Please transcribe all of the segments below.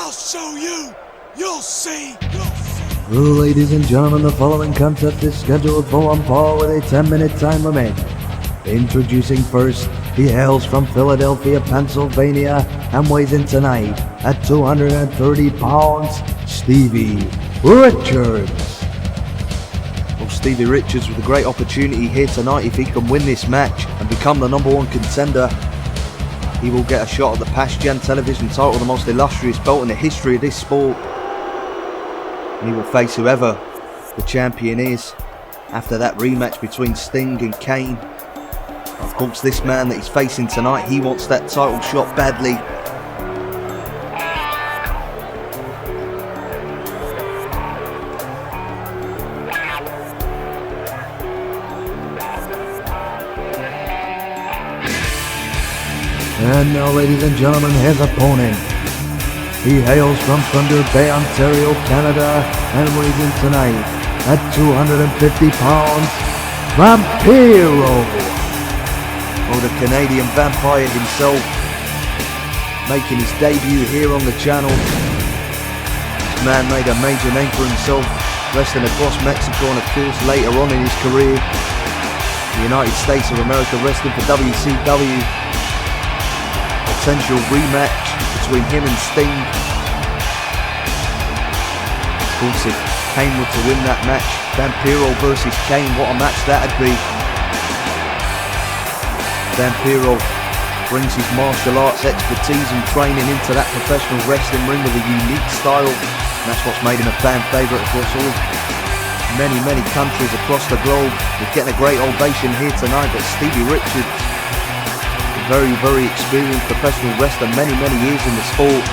I'll show you. You'll see. Ladies and gentlemen, the following contest is scheduled for one fall with a 10-minute time limit. Introducing first, he hails from Philadelphia, Pennsylvania, and weighs in tonight at 230 pounds, Stevie Richards. Well, Stevie Richards with a great opportunity here tonight. If he can win this match and become the #1 contender, he will get a shot at the Pastgen television title, the most illustrious belt in the history of this sport. And he will face whoever the champion is after that rematch between Sting and Kane. Of course, this man that he's facing tonight, he wants that title shot badly. And now, ladies and gentlemen, his opponent. He hails from Thunder Bay, Ontario, Canada, and weighs in tonight at 250 pounds, Vampiro. Oh, the Canadian vampire himself, making his debut here on the channel. This man made a major name for himself, wrestling across Mexico and of course later on in his career, the United States of America, wrestling for WCW. Potential rematch between him and Sting. Of course, if Kane were to win that match, Vampiro versus Kane, what a match that'd be. Vampiro brings his martial arts expertise and training into that professional wrestling ring with a unique style, and that's what's made him a fan favourite across all many countries across the globe. He's getting a great ovation here tonight, but Stevie Richards, very experienced professional wrestler, many years in the sport.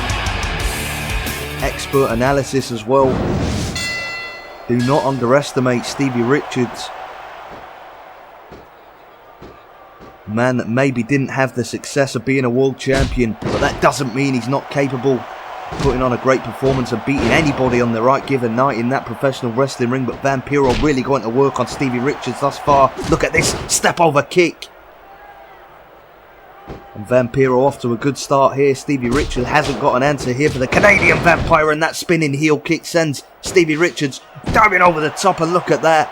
Expert analysis as well. Do not underestimate Stevie Richards. A man that maybe didn't have the success of being a world champion, but that doesn't mean he's not capable of putting on a great performance and beating anybody on the right given night in that professional wrestling ring. But Vampiro really going to work on Stevie Richards thus far. Look at this step over kick. And Vampiro off to a good start here. Stevie Richards hasn't got an answer here for the Canadian Vampire, and that spinning heel kick sends Stevie Richards diving over the top, and look at that.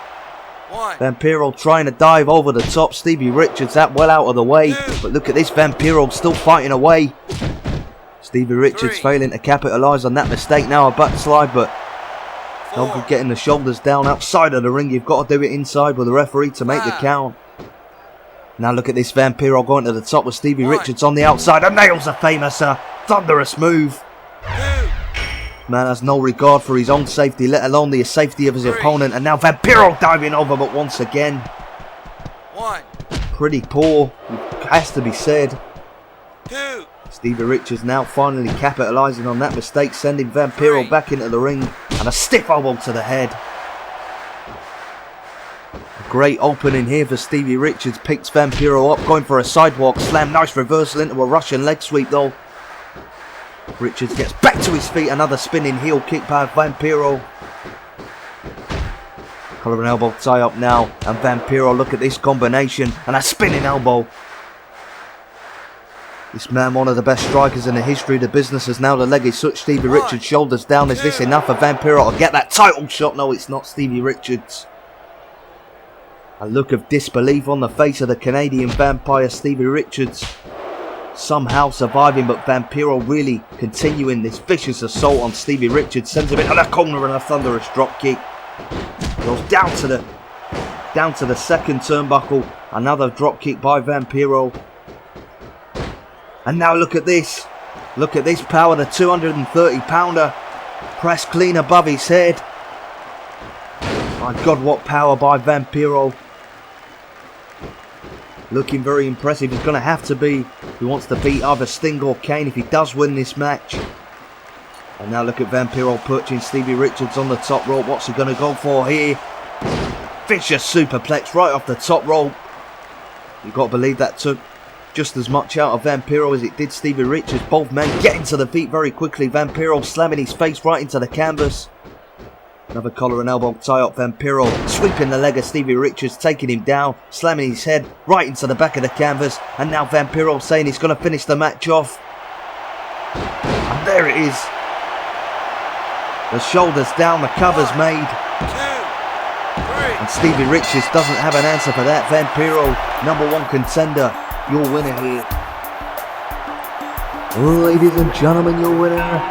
Vampiro trying to dive over the top. Stevie Richards that well out of the way, but look at this, Vampiro still fighting away. Stevie Richards failing to capitalise on that mistake. Now a backslide, but no good getting the shoulders down outside of the ring. You've got to do it inside with the referee to make the count. Now look at this, Vampiro going to the top with Stevie Richards on the outside, and nails a famous thunderous move. Man has no regard for his own safety, let alone the safety of his opponent, and now Vampiro diving over, but once again, pretty poor, has to be said. Stevie Richards now finally capitalising on that mistake, sending Vampiro back into the ring, and a stiff elbow to the head. Great opening here for Stevie Richards, picks Vampiro up, going for a sidewalk slam, nice reversal into a Russian leg sweep though. Richards gets back to his feet, another spinning heel kick by Vampiro. Collar and elbow tie up now, and Vampiro, look at this combination, and a spinning elbow. This man, one of the best strikers in the history of the business, as now the leg is such, Stevie Richards shoulders down. Is this enough for Vampiro to get that title shot? No, it's not. Stevie Richards. A look of disbelief on the face of the Canadian Vampire, Stevie Richards. Somehow surviving, but Vampiro really continuing this vicious assault on Stevie Richards. Sends him into the corner and a thunderous drop kick. Goes down to the second turnbuckle. Another drop kick by Vampiro. And now look at this. Look at this power, the 230 pounder. Pressed clean above his head. My God, what power by Vampiro. Looking very impressive. He's going to have to be if he wants to beat either Sting or Kane if he does win this match. And now look at Vampiro perching Stevie Richards on the top rope. What's he going to go for here? Vicious superplex right off the top rope. You've got to believe that took just as much out of Vampiro as it did Stevie Richards. Both men getting to the feet very quickly. Vampiro slamming his face right into the canvas. Another collar and elbow tie up. Vampiro sweeping the leg of Stevie Richards, taking him down, slamming his head right into the back of the canvas. And now Vampiro saying he's going to finish the match off. And there it is. The shoulders down, the cover's made. 2, 3. And Stevie Richards doesn't have an answer for that. Vampiro, #1 contender, your winner here. Ladies and gentlemen, your winner,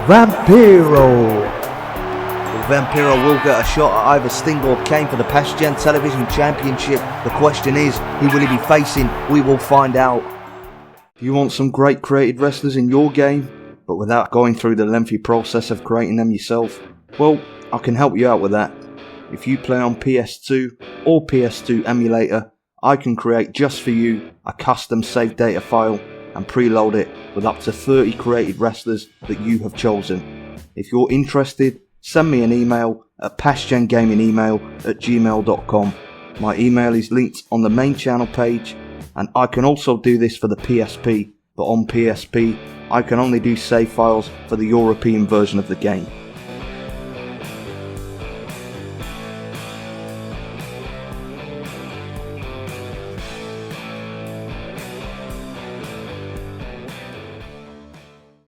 Vampiro. Well, Vampiro will get a shot at either Sting or Kane for the Pastgen Television Championship. The question is, who will he be facing? We will find out. If you want some great created wrestlers in your game, but without going through the lengthy process of creating them yourself, well, I can help you out with that. If you play on PS2 or PS2 emulator, I can create just for you a custom save data file and preload it with up to 30 created wrestlers that you have chosen. If you're interested, send me an email at pastgengamingemail@gmail.com. My email is linked on the main channel page, and I can also do this for the PSP, but on PSP I can only do save files for the European version of the game.